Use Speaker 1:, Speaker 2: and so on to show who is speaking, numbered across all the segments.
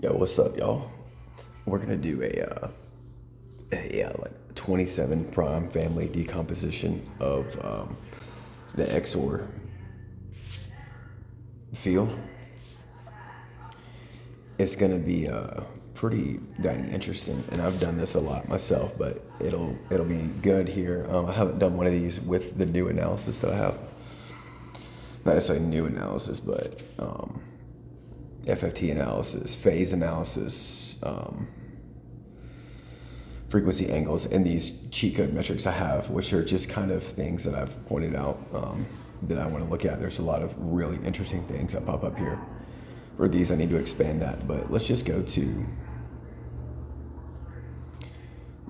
Speaker 1: Yo, what's up, y'all? We're gonna do like 27 prime family decomposition of the XOR field. It's gonna be pretty dang interesting, and I've done this a lot myself, but it'll be good here. I haven't done one of these with the new analysis that I have. Not necessarily new analysis, but FFT analysis, phase analysis, frequency angles, and these cheat code metrics I have, which are just kind of things that I've pointed out that I want to look at. There's a lot of really interesting things that pop up here. For these, I need to expand that, but let's just go to,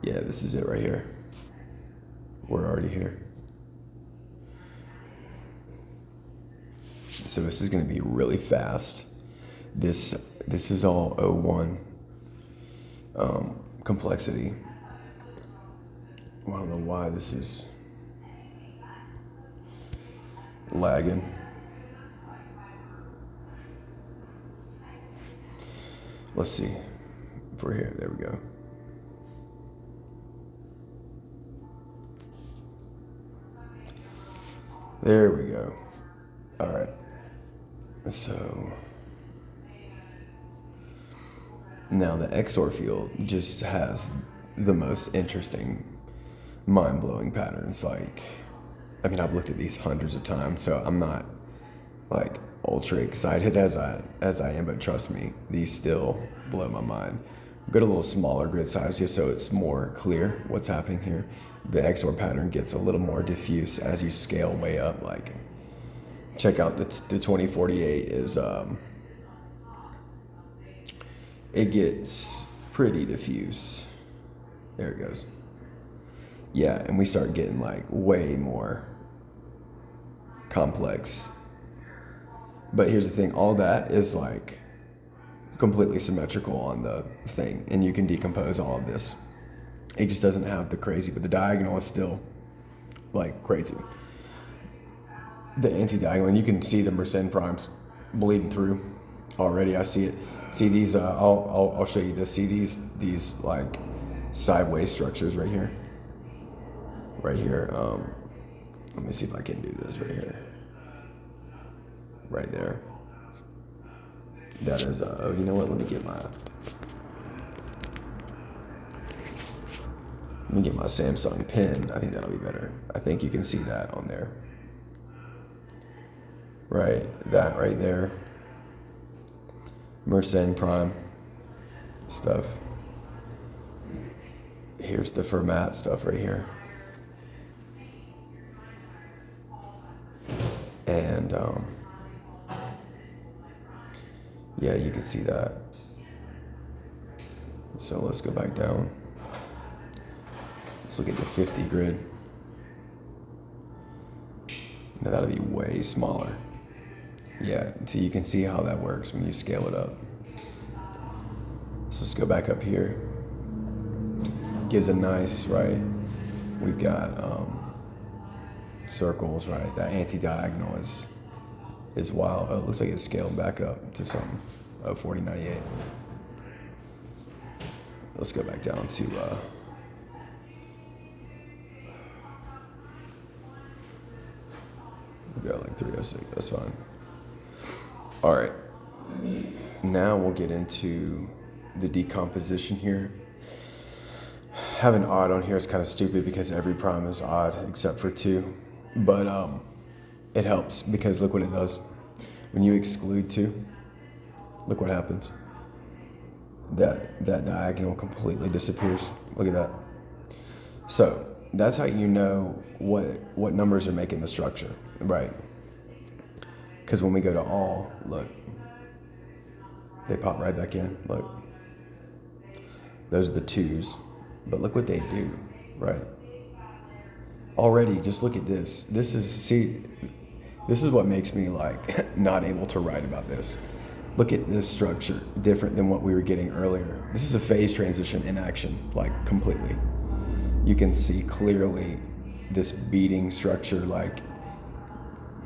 Speaker 1: yeah, this is it right here. We're already here. So this is going to be really fast. This is all O1 complexity. I don't know why this is lagging. Let's see if we're here. There we go. There we go. All right. So now the XOR field just has the most interesting, mind-blowing patterns. Like, I mean, I've looked at these hundreds of times, so I'm not like ultra excited as I am, but trust me, these still blow my mind. Go to a little smaller grid size just so it's more clear what's happening here. The XOR pattern gets a little more diffuse as you scale way up. Like, check out the 2048 is it gets pretty diffuse. There it goes. Yeah, and we start getting like way more complex. But here's the thing, all that is like completely symmetrical on the thing, and you can decompose all of this. It just doesn't have the crazy, but the diagonal is still like crazy. The anti-diagonal, and you can see the Mersenne primes bleeding through already. I see it. See these, I'll show you this. See these like sideways structures right here. Right here. Let me see if I can do this right here. Right there. That is, oh, you know what? Let me get my Samsung pen. I think that'll be better. I think you can see that on there. Right, that right there. Mersenne prime stuff. Here's the Fermat stuff right here. And yeah, you can see that. So let's go back down. Let's look at the 50 grid. Now that'll be way smaller. Yeah, so you can see how that works when you scale it up. So let's go back up here. Gives a nice, right? We've got circles, right? That anti-diagonal is wild. Oh, it looks like it's scaled back up to something. 4098. Let's go back down to we got like 306. That's fine. All right. Now we'll get into the decomposition here. Having odd on here is kind of stupid because every prime is odd except for 2. But it helps because look what it does. When you exclude 2, look what happens. That diagonal completely disappears. Look at that. So that's how you know what numbers are making the structure, right? Because when we go to all, look, they pop right back in. Look, those are the 2s, but look what they do, right? Already, just look at this. This is what makes me like not able to write about this. Look at this structure, different than what we were getting earlier. This is a phase transition in action, like completely. You can see clearly this beating structure, like,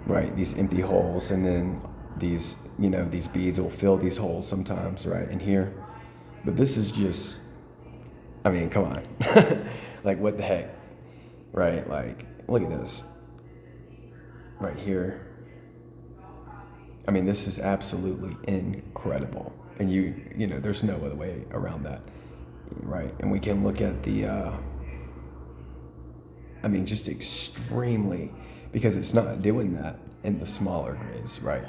Speaker 1: right, these empty holes, and then these, these beads will fill these holes sometimes, right, in here. But this is just, I mean, come on. Like, what the heck, right? Like, look at this right here. I mean, this is absolutely incredible. And there's no other way around that, right? And we can look at the, just extremely, because it's not doing that in the smaller grids, right?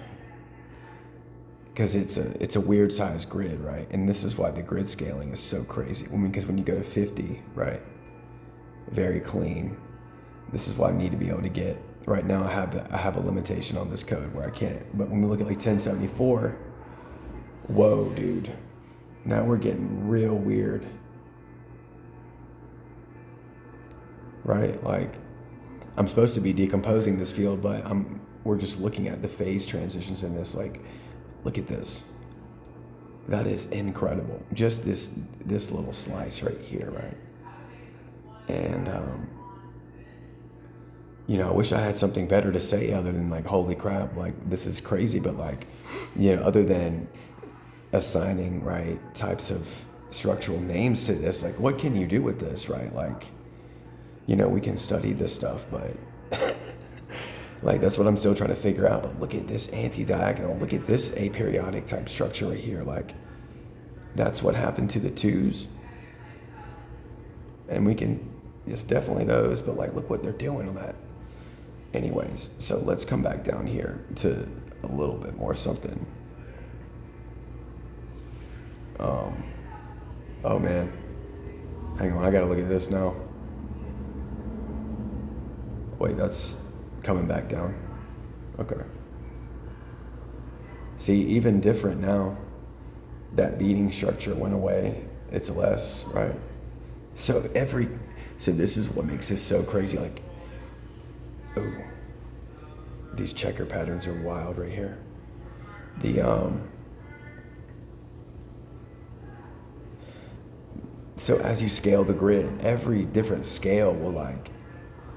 Speaker 1: Because it's a weird size grid, right? And this is why the grid scaling is so crazy. Because when you go to 50, right, very clean. This is what I need to be able to get. Right now I have a limitation on this code where I can't. But when we look at like 1074, whoa, dude. Now we're getting real weird. Right? Like, I'm supposed to be decomposing this field, but we're just looking at the phase transitions in this. Like, look at this. That is incredible. Just this little slice right here, right? And I wish I had something better to say other than like, holy crap, like this is crazy. But like, other than assigning, right, types of structural names to this, like what can you do with this, right? Like, we can study this stuff, but like that's what I'm still trying to figure out. But look at this anti-diagonal. Look at this aperiodic type structure right here. Like, that's what happened to the twos. And it's definitely those, but like, look what they're doing on that. Anyways, so let's come back down here to a little bit more something. Oh man, hang on, I gotta look at this now. Wait, that's coming back down. Okay. See, even different now. That beating structure went away. It's less, right? So this is what makes this so crazy. Like, oh, these checker patterns are wild right here. So as you scale the grid, every different scale will like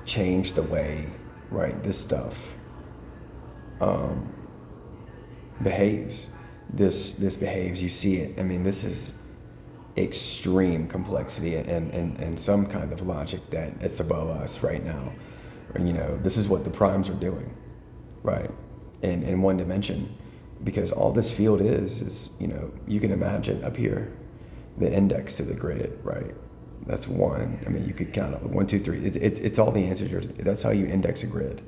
Speaker 1: change the way, right, this stuff behaves. This behaves, you see it. I mean, this is extreme complexity and some kind of logic that it's above us right now. This is what the primes are doing, right? In one dimension, because all this field is you can imagine up here, the index to the grid, right? That's one. I mean, you could count it 1, 2, 3. It's all the integers. That's how you index a grid.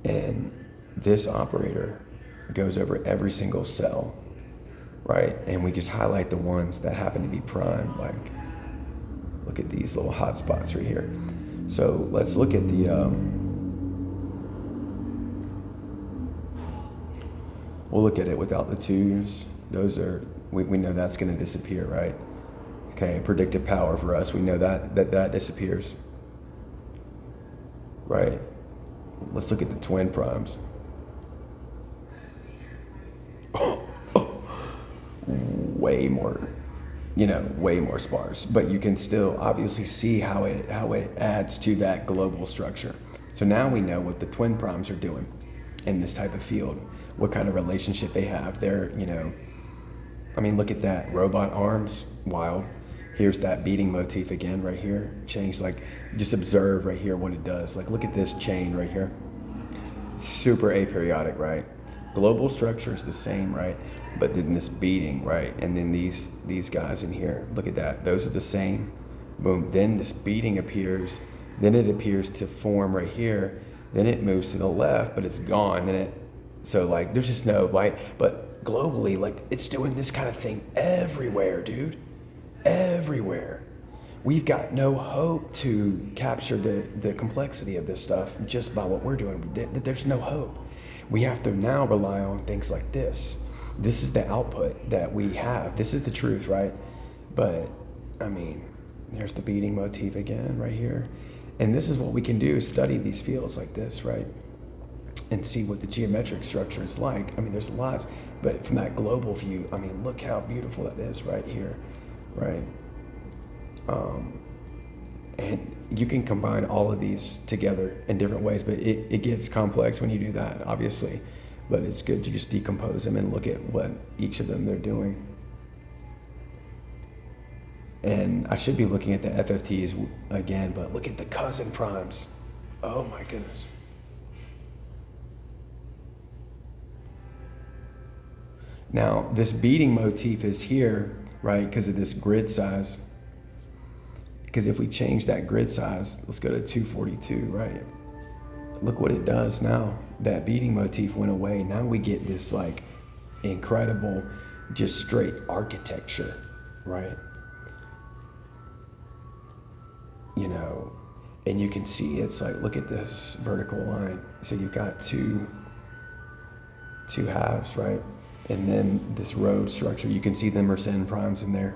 Speaker 1: And this operator goes over every single cell, right? And we just highlight the ones that happen to be prime. Like, look at these little hot spots right here. So let's look at the, we'll look at it without the twos. Those are, we know that's going to disappear, right? Okay, predictive power for us, we know that disappears, right? Let's look at the twin primes. Way more sparse, but you can still obviously see how it adds to that global structure. So now we know what the twin primes are doing in this type of field, what kind of relationship they have. They're, look at that, robot arms, wild. Here's that beating motif again right here, change, like, just observe right here what it does. Like, look at this chain right here, super aperiodic, right? Global structure is the same, right? But then this beating, right? And then these guys in here, look at that. Those are the same. Boom. Then this beating appears. Then it appears to form right here. Then it moves to the left, but it's gone. So like, there's just no light. But globally, like, it's doing this kind of thing everywhere, dude. Everywhere. We've got no hope to capture the complexity of this stuff just by what we're doing. There's no hope. We have to now rely on things like this. This is the output that we have. This is the truth, right? But, there's the beating motif again right here. And this is what we can do, is study these fields like this, right? And see what the geometric structure is like. There's lots, but from that global view, look how beautiful that is right here, right? And you can combine all of these together in different ways, but it gets complex when you do that, obviously. but it's good to just decompose them and look at what each of them they're doing. And I should be looking at the FFTs again, but look at the cousin primes. Oh my goodness. Now, this beating motif is here, right, because of this grid size. Because if we change that grid size, let's go to 242, right? Look what it does now. That beating motif went away. Now we get this like incredible, just straight architecture, right? You know, and you can see it's like, look at this vertical line. So you've got two halves, right? And then this road structure, you can see the Mersenne primes in there,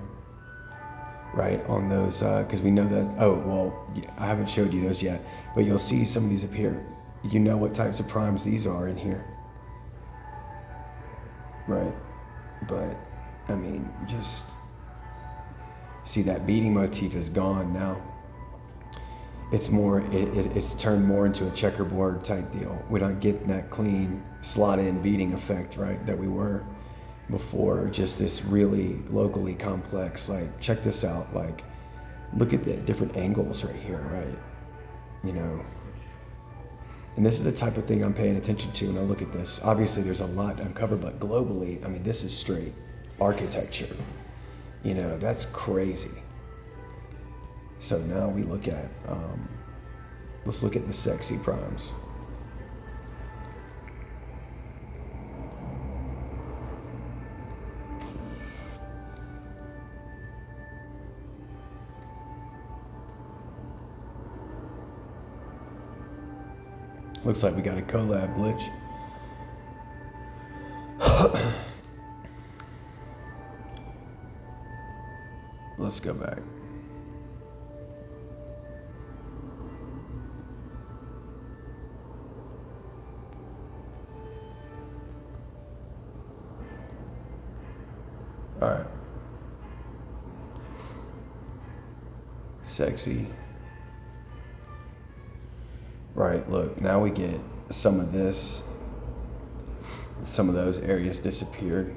Speaker 1: right? On those, because we know that, oh, well, I haven't showed you those yet, but you'll see some of these appear. You know what types of primes these are in here, right? But, I mean, just see that beating motif is gone now. It's more, it's turned more into a checkerboard type deal. We're not getting that clean slot in beating effect, right, that we were before. Just this really locally complex, like, check this out, like, look at the different angles right here, right? You know, and this is the type of thing I'm paying attention to when I look at this. Obviously there's a lot to uncover, but globally, I mean, this is straight architecture. You know, that's crazy. So now we look at, let's look at the sexy primes. Looks like we got a collab glitch. Let's go back. All right. Sexy. Right, look, now we get some of this. Some of those areas disappeared.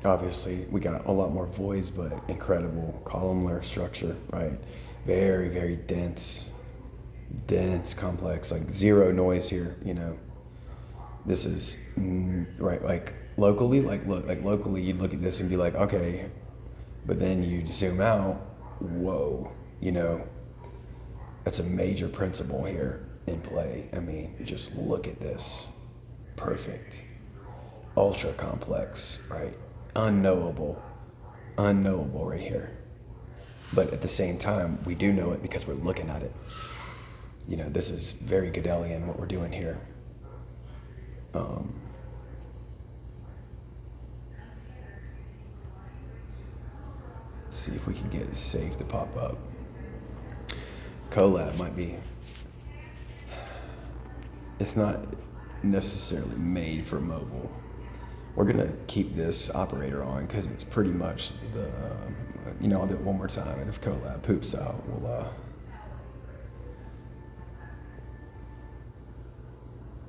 Speaker 1: Obviously, we got a lot more voids, but incredible columnar structure, right? Very, very dense, complex, like zero noise here, you know. This is, right, like locally, locally you'd look at this and be like, okay, but then you zoom out, whoa, you know, that's a major principle here in play. I mean, just look at this, perfect, ultra complex, right? Unknowable right here. But at the same time, we do know it because we're looking at it. You know, this is very Godelian what we're doing here. See if we can get safe to pop up. Collab might be, it's not necessarily made for mobile. We're gonna keep this operator on because it's pretty much the, you know, I'll do it one more time, and if Collab poops out, we'll,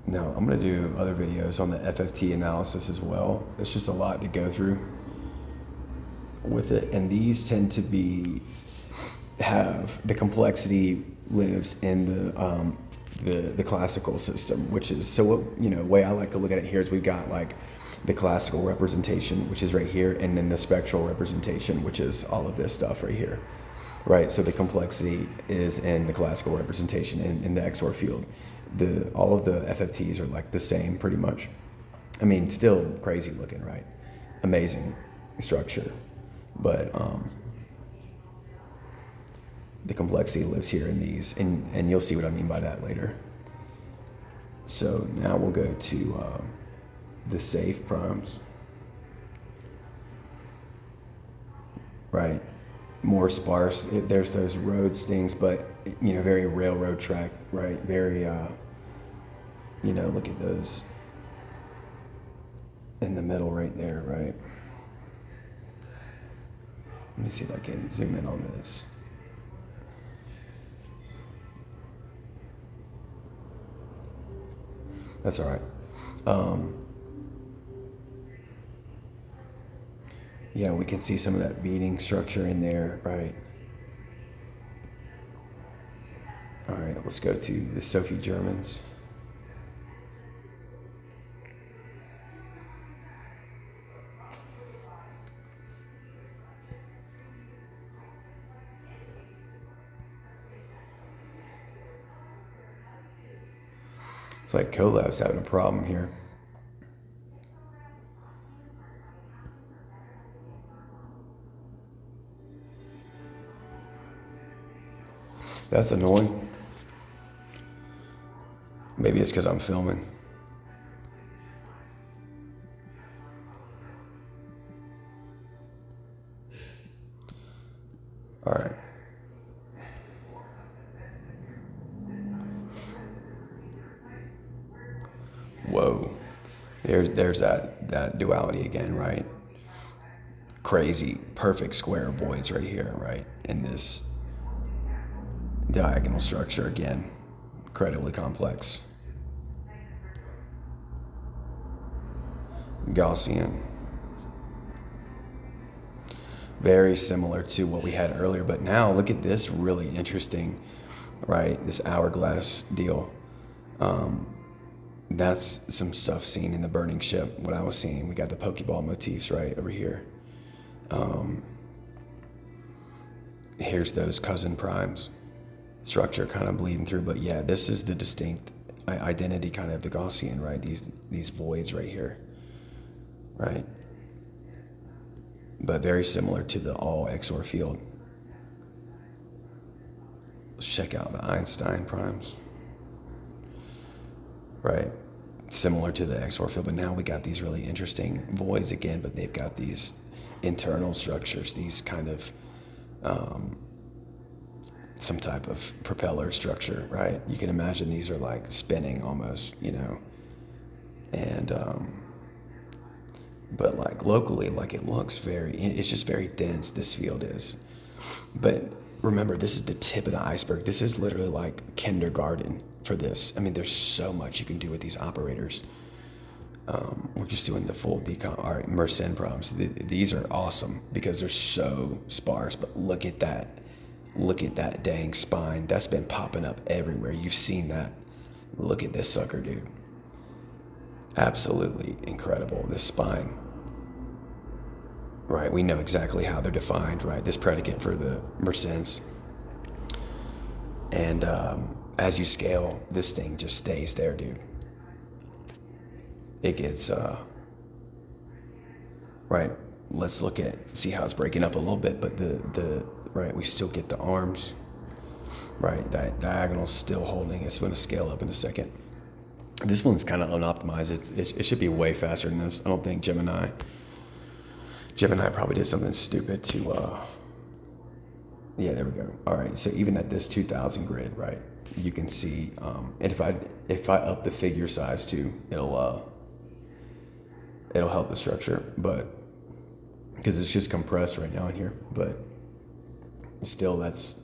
Speaker 1: no, I'm gonna do other videos on the FFT analysis as well. It's just a lot to go through with it, and these tend to be, have, the complexity lives in the classical system, which is, so what, you know, way I like to look at it here is we've got like the classical representation, which is right here, and then the spectral representation, which is all of this stuff right here, right? So the complexity is in the classical representation in the XOR field. All of the FFTs are like the same pretty much. I mean, still crazy looking, right? Amazing structure, but the complexity lives here in these, and you'll see what I mean by that later. So now we'll go to the safe primes, right? More sparse. There's those road stings, but you know, very railroad track, right? Very, you know, look at those in the middle right there, right? Let me see if I can zoom in on this. That's all right. Yeah, we can see some of that beating structure in there, right? All right, let's go to the Sophie Germans. It's like Colab's having a problem here. That's annoying. Maybe it's because I'm filming. All right. Whoa. There's that duality again, right? Crazy, perfect square voids right here, right? In this diagonal structure again. Incredibly complex. Gaussian. Very similar to what we had earlier, but now look at this really interesting, right? This hourglass deal. That's some stuff seen in the burning ship. What I was seeing, we got the Pokeball motifs right over here. Here's those cousin primes structure kind of bleeding through, but yeah, this is the distinct identity kind of the Gaussian, right? These voids right here, right? But very similar to the all XOR field. Let's check out the Einstein primes. Right, similar to the XOR field, but now we got these really interesting voids again, but they've got these internal structures, these kind of some type of propeller structure, right? You can imagine these are like spinning almost, and but like locally, like it looks it's just very dense, this field is. But remember, this is the tip of the iceberg. This is literally like kindergarten for this. I mean, there's so much you can do with these operators. We're just doing the full all right, Mersenne problems. These are awesome because they're so sparse, but look at that. Look at that dang spine. That's been popping up everywhere. You've seen that. Look at this sucker, dude. Absolutely incredible, this spine. Right, we know exactly how they're defined, right? This predicate for the Mersennes. And as you scale, this thing just stays there, dude. It gets, right, let's see how it's breaking up a little bit, but right, we still get the arms, right? That diagonal's still holding. It's going to scale up in a second. This one's kind of unoptimized. It should be way faster than this. I don't think Gemini probably did something stupid to, yeah, there we go. All right, so even at this 2000 grid, right, you can see, and if I up the figure size too, it'll help the structure, but because it's just compressed right now in here, but still that's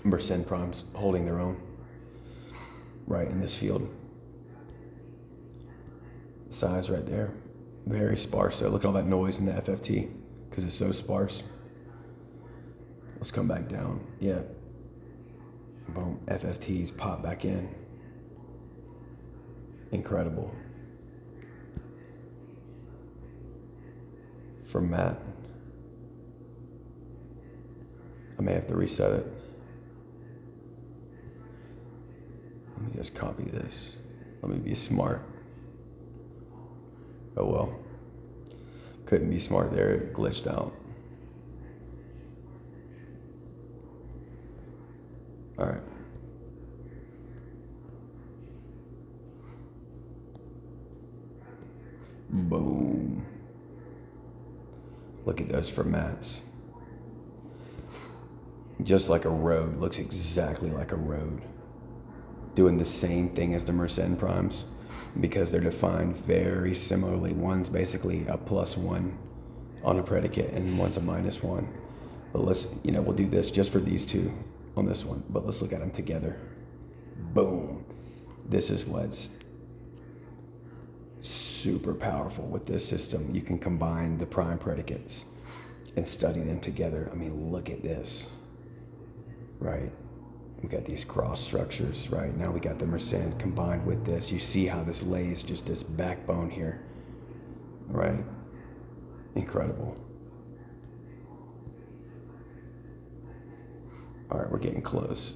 Speaker 1: Mersenne primes holding their own, right, in this field. Size right there, very sparse. So look at all that noise in the FFT because it's so sparse. Let's come back down. Yeah. Boom. FFTs pop back in. Incredible. From Matt. I may have to reset it. Let me just copy this. Let me be smart. Oh well. Couldn't be smart there. It glitched out. All right. Boom. Look at those formats. Just like a road. Looks exactly like a road. Doing the same thing as the Mersenne primes because they're defined very similarly. One's basically a +1 on a predicate and one's a -1. But let's, we'll do this just for these two on this one, but let's look at them together. Boom. This is what's super powerful with this system. You can combine the prime predicates and study them together. I mean, look at this, right? We got these cross structures, right? Now we got the Mersenne combined with this. You see how this lays just this backbone here, right? Incredible. All right, we're getting close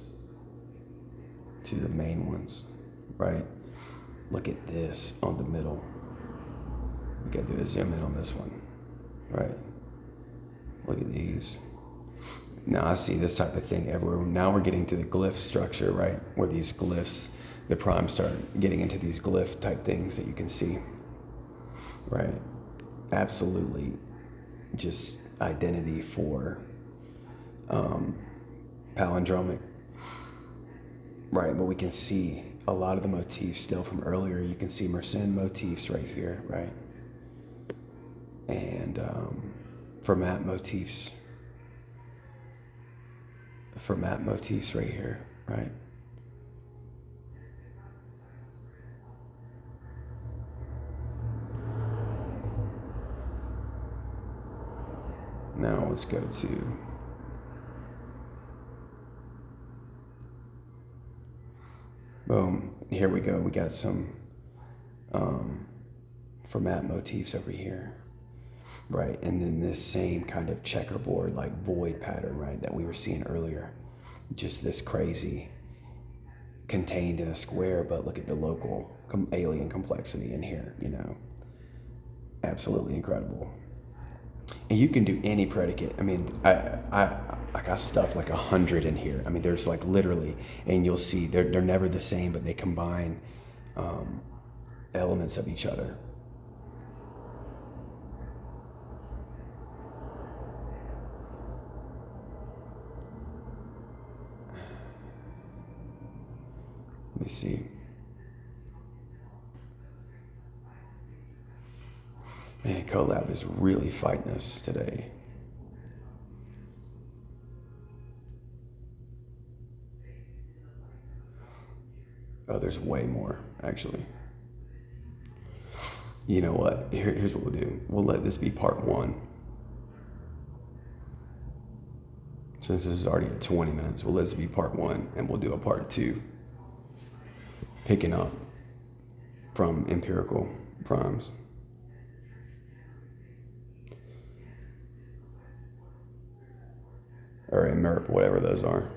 Speaker 1: to the main ones, right? Look at this on the middle. We got to zoom in on this one, right? Look at these. Now I see this type of thing everywhere. Now we're getting to the glyph structure, right? Where these glyphs, the primes start getting into these glyph type things that you can see, right? Absolutely just identity for palindromic, right? But we can see a lot of the motifs still from earlier. You can see Mersenne motifs right here, right? And Fermat motifs right here, right? Now let's go to boom. Here we go. We got some Fermat motifs over here, right? And then this same kind of checkerboard, like void pattern, right, that we were seeing earlier. Just this crazy, contained in a square, but look at the local alien complexity in here, you know. Absolutely incredible. And you can do any predicate. I mean, I got stuff like 100 in here. I mean, there's like literally, and you'll see they're never the same, but they combine elements of each other. Let me see. Man, Collab is really fighting us today. Oh, there's way more, actually. You know what? Here's what we'll do. We'll let this be part one. Since this is already at 20 minutes, we'll let this be part one, and we'll do a part two, picking up from empirical primes. Or MERP, whatever those are.